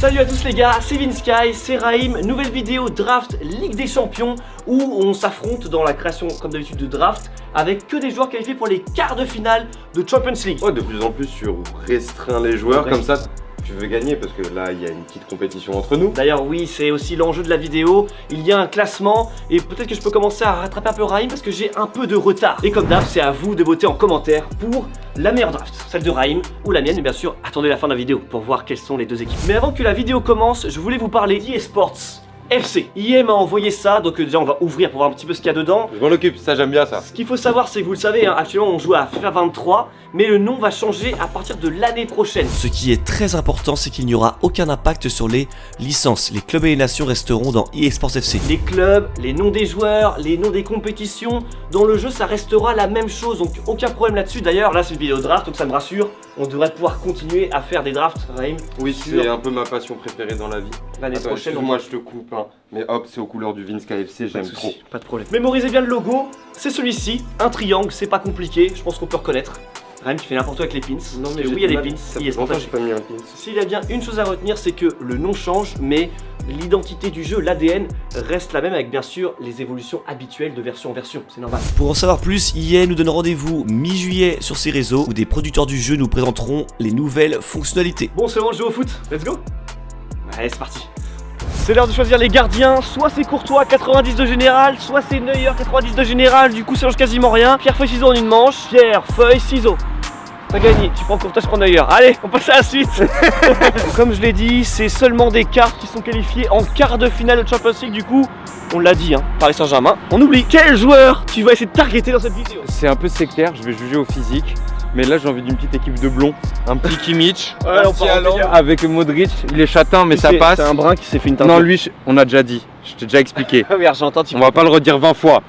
Salut à tous les gars, c'est Vinsky, c'est Raïm, nouvelle vidéo draft Ligue des Champions où on s'affronte dans la création comme d'habitude de draft avec que des joueurs qualifiés pour les quarts de finale de Champions League. Ouais, de plus en plus tu restreins les joueurs comme ça. Tu veux gagner parce que là il y a une petite compétition entre nous. D'ailleurs oui, c'est aussi l'enjeu de la vidéo, il y a un classement et peut-être que je peux commencer à rattraper un peu Raïm parce que j'ai un peu de retard. Et comme d'hab, c'est à vous de voter en commentaire pour la meilleure draft, celle de Raïm ou la mienne, et bien sûr attendez la fin de la vidéo pour voir quelles sont les deux équipes. Mais avant que la vidéo commence, je voulais vous parler d'eSports FC. IE m'a envoyé ça, donc déjà on va ouvrir pour voir un petit peu ce qu'il y a dedans. Je m'en occupe, ça j'aime bien ça. Ce qu'il faut savoir, c'est que vous le savez, hein, actuellement on joue à FIFA 23, mais le nom va changer à partir de l'année prochaine. Ce qui est très important, c'est qu'il n'y aura aucun impact sur les licences. Les clubs et les nations resteront dans eSports FC. Les clubs, les noms des joueurs, les noms des compétitions, dans le jeu ça restera la même chose, donc aucun problème là-dessus. D'ailleurs, là c'est une vidéo draft, donc ça me rassure, on devrait pouvoir continuer à faire des drafts, Raïm. Oui, c'est un peu ma passion préférée dans la vie. L'année prochaine, moi je te coupe, hein. Mais hop, c'est aux couleurs du Vinsky FC, j'aime trop. Pas de problème. Mémorisez bien le logo, c'est celui-ci, un triangle, c'est pas compliqué, je pense qu'on peut reconnaître. Raïm qui fait n'importe quoi avec les pins. Non mais oui, il y a des pins. Ça fait longtemps que j'ai pas mis un pins. S'il y a bien une chose à retenir, c'est que le nom change, mais l'identité du jeu, l'ADN, reste la même avec bien sûr les évolutions habituelles de version en version, c'est normal. Pour en savoir plus, IE nous donne rendez-vous mi-juillet sur ses réseaux où des producteurs du jeu nous présenteront les nouvelles fonctionnalités. Bon, c'est bon, je joue au foot, let's go. Allez, c'est parti. C'est l'heure de choisir les gardiens, soit c'est Courtois 90 de général, soit c'est Neuer 90 de général, du coup ça change quasiment rien. Pierre, feuille, ciseaux en une manche, Pierre, feuille, ciseaux. T'as gagné, tu prends Courtois, je prends Neuer. Allez, on passe à la suite. Comme je l'ai dit, c'est seulement des cartes qui sont qualifiées en quart de finale de Champions League, du coup, on l'a dit, hein, Paris Saint-Germain. On oublie, quel joueur tu vas essayer de targeter dans cette vidéo? C'est un peu sectaire, je vais juger au physique. Mais là j'ai envie d'une petite équipe de blonds, un petit Kimmich, Ouais, on part en délire. avec Modric, il est châtain mais ça passe. C'est un brun qui s'est fait une teinture. Non lui, on a déjà dit, je t'ai déjà expliqué. Ah oui, Argentin, tu On va pas le redire 20 fois,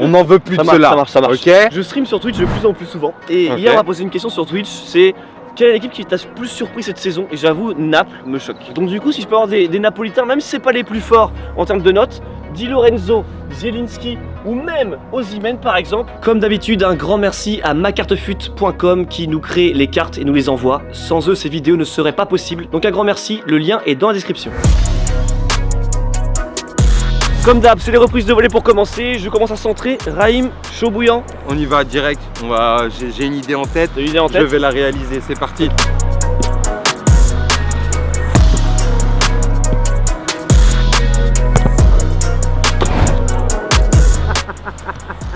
on n'en veut plus de cela. Ça marche. Ok. Je stream sur Twitch de plus en plus souvent. Et Ok. hier on m'a posé une question sur Twitch, c'est quelle est l'équipe qui t'a plus surpris cette saison? Et j'avoue, Naples me choque. Donc du coup, si je peux avoir des Napolitains, même si c'est pas les plus forts en termes de notes, Di Lorenzo, Zielinski ou même Osimhen par exemple. Comme d'habitude, un grand merci à macartefut.com qui nous crée les cartes et nous les envoie. Sans eux, ces vidéos ne seraient pas possibles. Donc un grand merci, le lien est dans la description. Comme d'hab, c'est les reprises de volée pour commencer. Je commence à centrer. Raïm, chaud bouillant. On y va direct, j'ai une idée en tête, T'as une idée en tête? je vais la réaliser, c'est parti.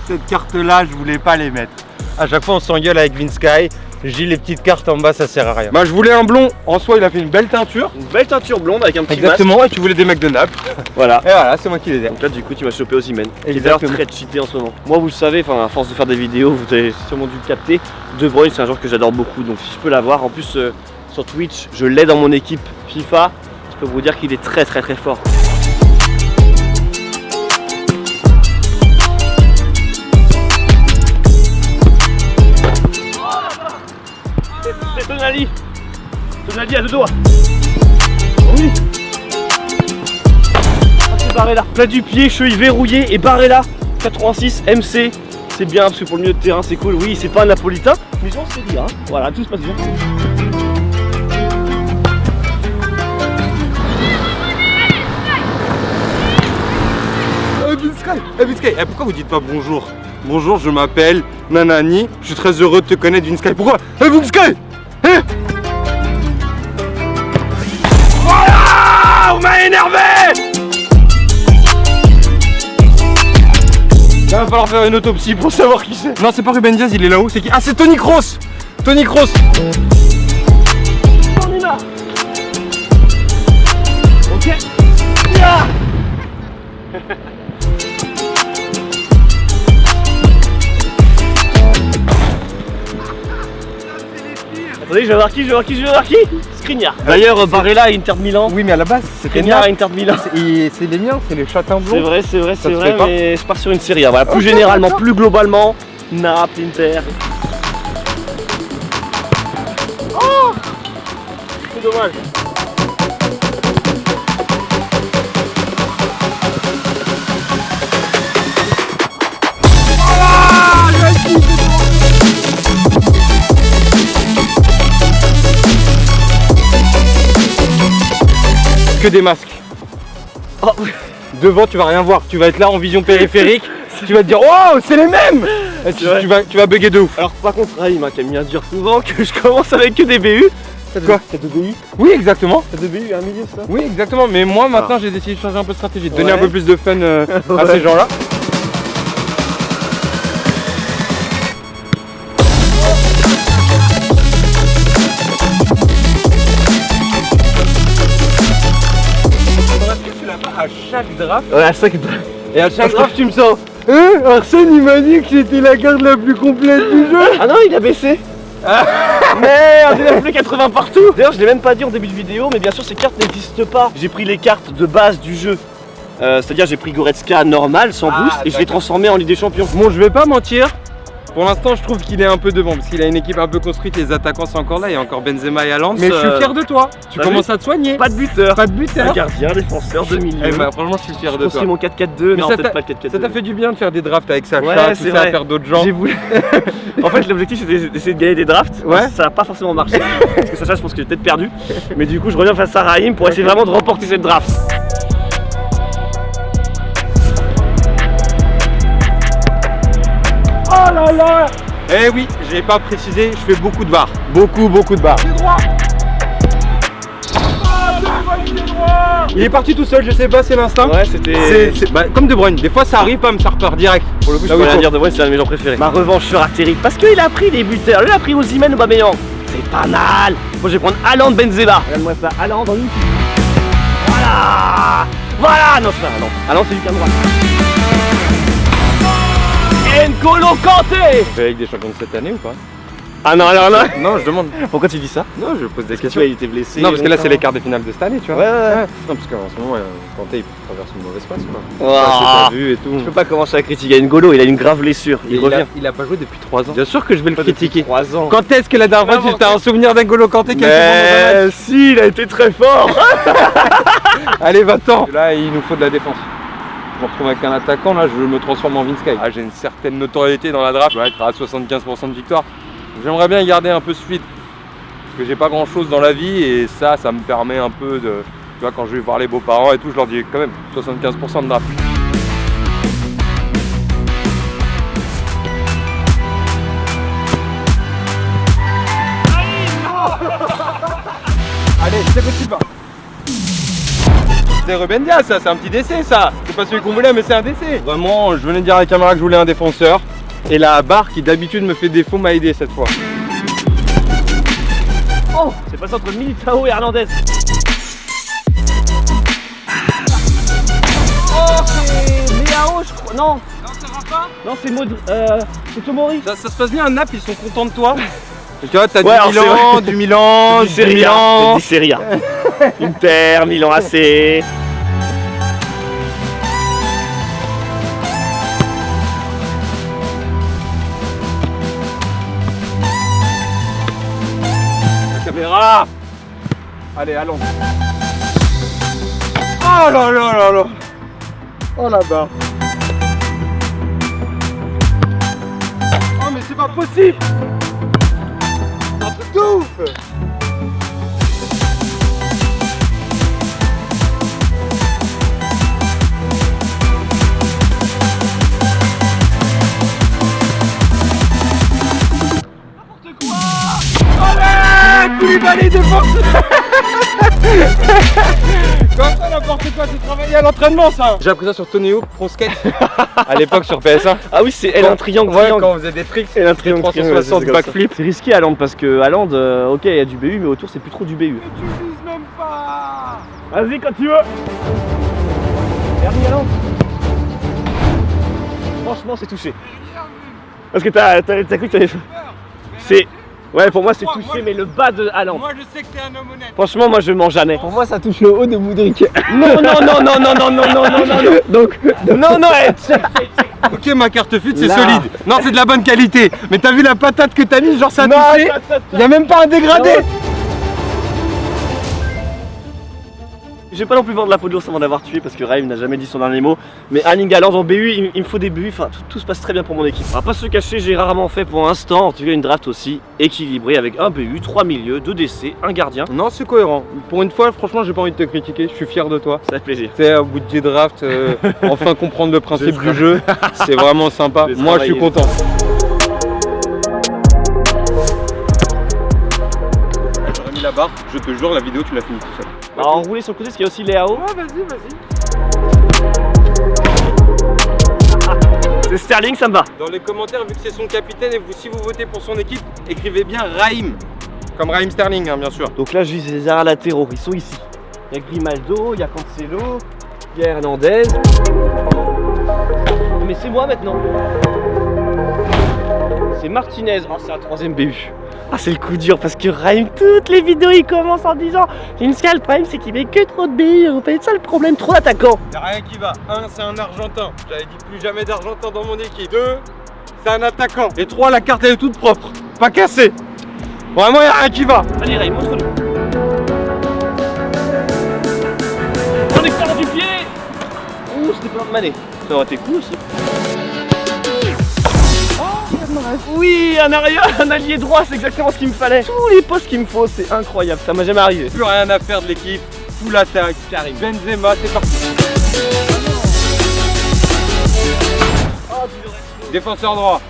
Cette carte là, je voulais pas les mettre. À chaque fois on s'engueule avec Vinsky, je dis les petites cartes en bas ça sert à rien. Bah je voulais un blond, en soi il a fait une belle teinture. Une belle teinture blonde avec un petit Exactement, et tu voulais des mecs de Naples. Voilà. Et voilà, c'est moi qui les ai. Donc là du coup tu m'as chopé Osimhen, qui est d'ailleurs Exactement. très cheaté en ce moment. Moi vous le savez, enfin à force de faire des vidéos, vous avez sûrement dû le capter. De Bruyne c'est un joueur que j'adore beaucoup, donc si je peux l'avoir, en plus sur Twitch, je l'ai dans mon équipe FIFA, je peux vous dire qu'il est très fort. C'est Tonali. Tonali à deux doigts. Oui. C'est Barella. Plat du pied, cheville verrouillée et Barella 86 MC. C'est bien parce que pour le milieu de terrain c'est cool. Oui, c'est pas un napolitain, mais on sait bien. Voilà, tout se passe bien. Vinsky, pourquoi vous dites pas bonjour? Bonjour, je m'appelle Nanani, je suis très heureux de te connaître Vinsky. Pourquoi? Vinsky! Voilà! On m'a énervé! Il va falloir faire une autopsie pour savoir qui c'est. Non, c'est pas Ruben Diaz, il est là-haut, c'est qui? Ah, c'est Toni Kroos! Toni Kroos! On y va. Ok. Yeah. Attendez, je vais voir qui? Skriniar. D'ailleurs, Barella à Inter de Milan. Oui, mais à la base, c'était Skriniar à Naples. Inter de Milan. C'est les miens, c'est les châtains blonds. C'est vrai, Ça se fait pas. mais je pars sur une série A. Voilà, plus généralement, plus globalement, Naples, Inter. Oh, c'est dommage. que des masques. Oh. Devant, tu vas rien voir. Tu vas être là en vision périphérique. Tu vas te dire, wow, c'est les mêmes. Et tu vas bugger de ouf. Alors par contre, Raïm qui aime bien dire souvent que je commence avec que des BU. Quoi? T'as de BU? Oui, exactement. T'as de BU, un milieu ça? Oui, exactement. Mais moi, maintenant, j'ai décidé de changer un peu de stratégie, de donner Ouais. un peu plus de fun à Ouais. ces gens-là. Tu l'as pas à chaque draft. Ouais, à chaque Et à chaque draft, tu me sens. Arsène, il m'a dit que c'était la carte la plus complète du jeu. Ah non, il a baissé. Merde, il a fait 80 partout. D'ailleurs, je l'ai même pas dit en début de vidéo, mais bien sûr, ces cartes n'existent pas. J'ai pris les cartes de base du jeu. C'est-à-dire, j'ai pris Goretzka normal, sans boost, et je l'ai transformé en Ligue des Champions. Bon, je vais pas mentir. Pour l'instant, je trouve qu'il est un peu devant parce qu'il a une équipe un peu construite. Les attaquants sont encore là. Il y a encore Benzema et Haaland. Mais je suis fier de toi. Tu T'as commences à te soigner. Pas de buteur. Pas de Un buteur. gardien, défenseur, de milieu. Eh ben, franchement, je suis fier de toi. Construit mon 4-4-2, Mais non, ça peut-être t'a- pas le 4-4-2. Ça t'a fait du bien de faire des drafts avec Sacha, Ouais, tout c'est ça, vrai. à faire d'autres gens. J'ai voulu. En fait, l'objectif c'était d'essayer de gagner des drafts. Ouais. Ça n'a pas forcément marché. Parce que Sacha, je pense que j'ai peut-être perdu. Mais du coup, je reviens face à Raïm pour essayer vraiment de remporter cette draft. Oh là là. Eh oui, j'ai pas précisé, je fais beaucoup de barres. Beaucoup de barres. Il est parti tout seul, je sais pas, c'est l'instinct. Ouais, c'était. Bah, comme De Bruyne, des fois ça arrive, pam, ça repart direct. Pour le coup, je Là où peux il rien faut. dire de moi, c'est un de mes gens préférés. Ma revanche sera terrible parce qu'il a pris des buteurs. Lui, il a pris Osimhen ou Aubameyang. C'est pas mal. Moi, je vais prendre Haaland Benzema. Regarde-moi ça, Haaland dans une. Voilà. Voilà. Non, c'est pas Haaland. Haaland, c'est du cam droit. N'Golo Kanté. Tu fais avec des champions de cette année ou pas? Ah non, alors non. Non, je demande. Pourquoi tu dis ça? Non, je pose des Parce que tu questions. vois, il était blessé. Non, parce que là c'est les longtemps. quarts de finale de cette année, tu vois. Ouais. Non, parce qu'en ce moment, Kanté il traverse une mauvaise passe quoi. Ouah. Ça, c'est pas vu et tout. Je peux pas commencer à critiquer N'Golo, il a une grave blessure. Il revient. Il a pas joué depuis 3 ans. Bien sûr que je vais le critiquer. 3 ans. Quand est-ce que la dernière fois tu as un souvenir d'N'Golo Kanté qui a été bon dans un match? Si, il a été très fort. Allez, va-t'en. Là, il nous faut de la défense. Je me retrouve avec un attaquant, là, je me transforme en Vince Sky. Ah, j'ai une certaine notoriété dans la draft, je vais être à 75% de victoire. J'aimerais bien garder un peu ce fluide. Parce que j'ai pas grand chose dans la vie et ça me permet un peu de. Tu vois, quand je vais voir les beaux-parents et tout, je leur dis quand même 75% de draft. Allez, c'est petit pas. C'est Ruben Dias, ça, c'est un petit décès, ça. C'est pas celui qu'on voulait, mais c'est un décès. Vraiment, je venais de dire à la caméra que je voulais un défenseur. Et la barre qui d'habitude me fait défaut m'a aidé cette fois. Oh, c'est passé entre Militao et Hernandez. Oh, c'est Léao, je crois. Non. Non, c'est Rafa. Non, c'est Tomori. Ça se passe bien à Naples, ils sont contents de toi. Et tu vois, t'as Ouais, alors, du Milan, du Milan, Du Serie A. Milan. Du Serie A. Inter, Milan AC. La caméra. Allez, allons. Oh là là là là. Oh là-bas. Oh mais c'est pas possible. C'est un truc de ouf. Koulibaly défense. Comme ça n'importe quoi, c'est travaillé à l'entraînement ça. J'ai appris ça sur Tony Hawk Pro Skate à l'époque sur PS1. Ah oui, c'est elle un triangle. Ouais, triangle. quand on faisait des tricks. Elle un triangle. 360 triangle, backflip. C'est risqué Haaland parce que Haaland, ok, il y a du BU, mais autour c'est plus trop du BU. Tu vises même pas. Vas-y quand tu veux. Ernie Haaland. Franchement, c'est touché. Parce que t'as cru que t'avais. C'est. Ouais, pour moi c'est touché, moi, mais le bas de Haaland. Moi je sais que t'es un homme honnête. Franchement, moi je mens jamais. Pour moi, ça touche le haut de Moudric. Non, non, non, non, non, non, non, non, non, non, non. Donc, Non, non, check. Ok, ma carte fut c'est Là. solide. Non, c'est de la bonne qualité. Mais t'as vu la patate que t'as mise, genre ça a Non, touché. attends, attends. Y'a même pas un dégradé. Je vais pas non plus vendre la peau de l'ours avant d'avoir tué parce que Raïm n'a jamais dit son dernier mot. Mais Erling Haaland en BU, il me faut des buts, enfin tout se passe très bien pour mon équipe. On va pas se cacher, j'ai rarement fait pour l'instant, en tout cas une draft aussi équilibrée avec un BU, 3 milieux, 2 DC, un gardien. Non, c'est cohérent. Pour une fois, franchement, j'ai pas envie de te critiquer, je suis fier de toi. Ça fait plaisir. Tu sais, au bout de 10 drafts, enfin comprendre le principe du jeu, c'est vraiment sympa. Moi, je suis content. J'aurais mis la barre, je te jure, la vidéo, tu l'as fini tout seul. Alors enroulé sur le côté, parce qu'il y a aussi Léao. Ouais, vas-y. C'est Sterling, ça me va. Dans les commentaires, vu que c'est son capitaine et si vous votez pour son équipe, écrivez bien Raïm. Comme Raïm Sterling, hein, bien sûr. Donc là, je vise les arrières latéraux, ils sont ici. Il y a Grimaldo, il y a Cancelo, il y a Hernandez. Mais c'est moi maintenant. C'est Martinez. Oh, c'est un 3ème BU. Ah, c'est le coup dur parce que Raïm, toutes les vidéos, il commence en disant Jinska, le problème, c'est qu'il met que trop de BU. En fait, ça le problème, trop d'attaquants. Y'a rien qui va. 1, c'est un Argentin. J'avais dit plus jamais d'Argentin dans mon équipe. 2, c'est un attaquant. Et 3, la carte elle est toute propre. Pas cassée. Vraiment, y'a rien qui va. Allez, Raïm, montre-nous. On extérieur du pied. Ouh, c'était pas Mané. Ça aurait été cool aussi. Oui, un allié droit, c'est exactement ce qu'il me fallait. Tous les postes qu'il me faut, c'est incroyable, ça m'a jamais arrivé. Plus rien à faire de l'équipe, full attaque, carré. Benzema, c'est parti. Défenseur droit.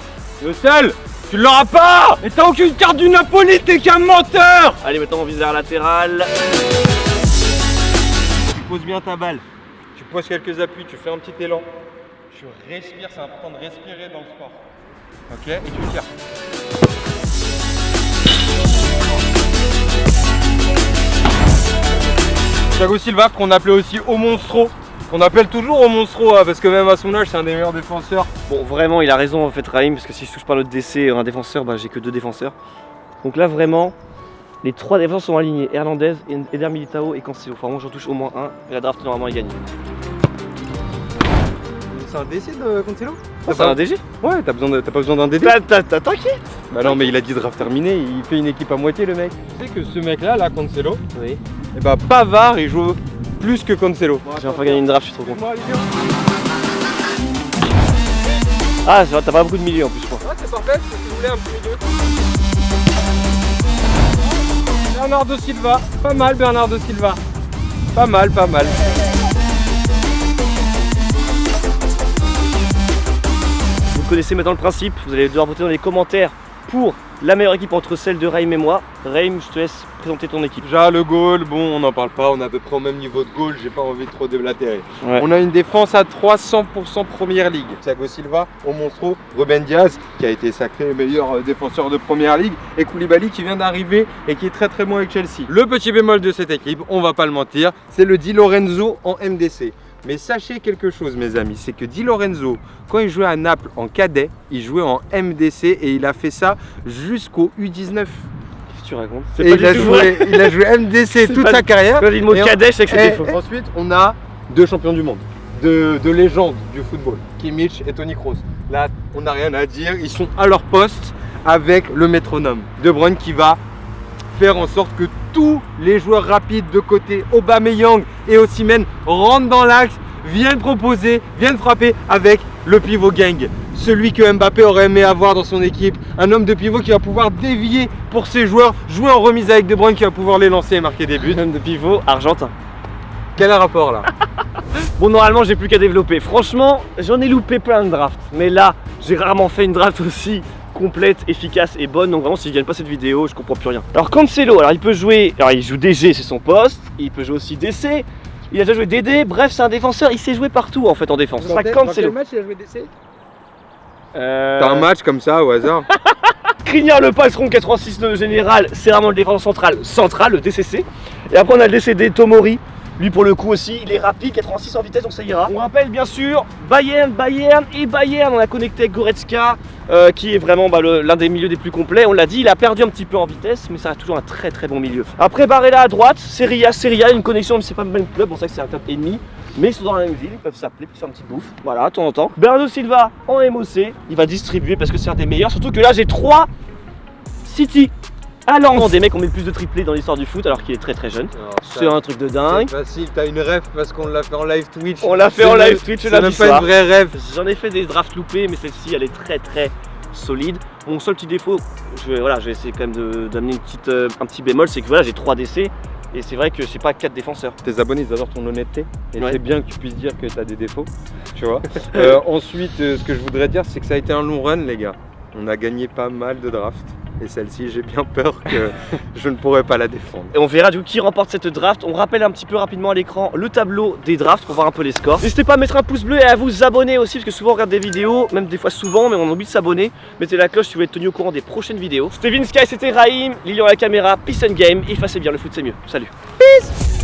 Le seul, tu l'auras pas. Et t'as aucune carte du Napoli, t'es qu'un menteur. Allez, maintenant on vise vers latéral. Tu poses bien ta balle, tu poses quelques appuis, tu fais un petit élan. Tu respires, c'est important de respirer dans le sport. Ok, et tu tires. Thiago Silva, qu'on appelait aussi Au Monstro, qu'on appelle toujours Au Monstro, parce que même à son âge, c'est un des meilleurs défenseurs. Bon, vraiment, il a raison en fait, Raïm, parce que si je touche pas l'autre DC, un défenseur, bah j'ai que 2 défenseurs. Donc là, vraiment, les 3 défenseurs sont alignés Hernandez, Eder Militao et Cancelo. Enfin, moi j'en touche au moins un, et la draft normalement il gagne. C'est un DC de Cancelo? C'est un DG? Ouais, t'as pas besoin d'un DD? T'inquiète! Bah non, mais il a dit draft terminé, il fait une équipe à moitié le mec. Tu sais que ce mec là, Cancelo, Oui. et bah Pavard il joue plus que Cancelo. J'ai enfin gagné une draft, je suis trop content. Ah, c'est vrai, t'as pas beaucoup de milieu en plus, je crois. Ouais, c'est parfait, si vous voulez un petit milieu. Bernardo Silva, pas mal Bernardo Silva. Pas mal. Vous connaissez maintenant le principe, vous allez devoir voter dans les commentaires pour la meilleure équipe entre celle de Raïm et moi. Raïm, je te laisse présenter ton équipe. Déjà le goal, bon on n'en parle pas, on est à peu près au même niveau de goal, j'ai pas envie de trop déblatérer. Ouais. On a une défense à 300% Première Ligue. Thiago Silva, Au Monstro, Ruben Diaz qui a été sacré meilleur défenseur de Première Ligue et Koulibaly qui vient d'arriver et qui est très bon avec Chelsea. Le petit bémol de cette équipe, on va pas le mentir, c'est le Di Lorenzo en MDC. Mais sachez quelque chose mes amis, c'est que Di Lorenzo, quand il jouait à Naples en cadet, il jouait en MDC et il a fait ça jusqu'au U19. Qu'est-ce que tu racontes? Et il a joué MDC toute sa carrière. Quand j'ai dit le mot cadet, je sais que c'était faux. Ensuite, on a 2 champions du monde, de légendes du football, Kimmich et Toni Kroos. Là, on n'a rien à dire, ils sont à leur poste avec le métronome. De Bruyne qui va faire en sorte que tous les joueurs rapides de côté, Aubameyang et Osimhen, rentrent dans l'axe, viennent proposer, viennent frapper avec le pivot gang. Celui que Mbappé aurait aimé avoir dans son équipe. Un homme de pivot qui va pouvoir dévier pour ses joueurs, jouer en remise avec De Bruyne qui va pouvoir les lancer et marquer des buts. Un homme de pivot argentin. Quel rapport là? Bon, normalement, j'ai plus qu'à développer. Franchement, j'en ai loupé plein de drafts. Mais là, j'ai rarement fait une draft aussi complète, efficace et bonne. Donc vraiment, si je gagne pas cette vidéo, je comprends plus rien. Alors Cancelo, alors il peut jouer, alors il joue DG, c'est son poste. Il peut jouer aussi DC. Il a déjà joué DD. Bref, c'est un défenseur. Il sait jouer partout en fait en défense. Dans quel match il a joué DC? T'as un match comme ça au hasard? Crinière le Palseron 86 de général, c'est vraiment le défenseur central, le DCC. Et après on a le DCD Tomori. Lui pour le coup aussi, il est rapide, 86 en vitesse, donc ça ira. On rappelle bien sûr Bayern. On a connecté avec Goretzka, qui est vraiment l'un des milieux des plus complets. On l'a dit, il a perdu un petit peu en vitesse, mais ça reste toujours un très bon milieu. Après Barella à droite, Serie A, une connexion, mais c'est pas le même club, on sait que c'est un club ennemi. Mais ils sont dans la même ville, ils peuvent s'appeler, puis faire un petit bouffe. Voilà, de temps en temps. Bernardo Silva en MOC, il va distribuer parce que c'est un des meilleurs. Surtout que là j'ai 3 City. allant des mecs qui ont mis le plus de triplés dans l'histoire du foot alors qu'il est très très jeune. C'est un truc de dingue. C'est facile, t'as une ref parce qu'on l'a fait en live Twitch. On l'a fait en live Twitch C'est lundi même pas soir. une vraie ref. J'en ai fait des drafts loupés, mais celle-ci elle est très très solide. Mon seul petit défaut, je vais essayer quand même d'amener un petit bémol, c'est que voilà, j'ai 3 décès. Et c'est vrai que c'est pas 4 défenseurs. Tes abonnés ils adorent ton honnêteté et Ouais. c'est bien que tu puisses dire que tu as des défauts, tu vois. Ensuite, ce que je voudrais dire, c'est que ça a été un long run, les gars. On a gagné pas mal de drafts et celle-ci, j'ai bien peur que je ne pourrais pas la défendre. Et on verra du coup qui remporte cette draft. On rappelle un petit peu rapidement à l'écran le tableau des drafts pour voir un peu les scores. N'hésitez pas à mettre un pouce bleu et à vous abonner aussi parce que souvent on regarde des vidéos, même des fois souvent, mais on oublie de s'abonner. Mettez la cloche si vous voulez être tenu au courant des prochaines vidéos. C'était Vinsky, c'était Raïm, Lilian à la caméra, peace and game, effacez bien le foot c'est mieux. Salut. Peace.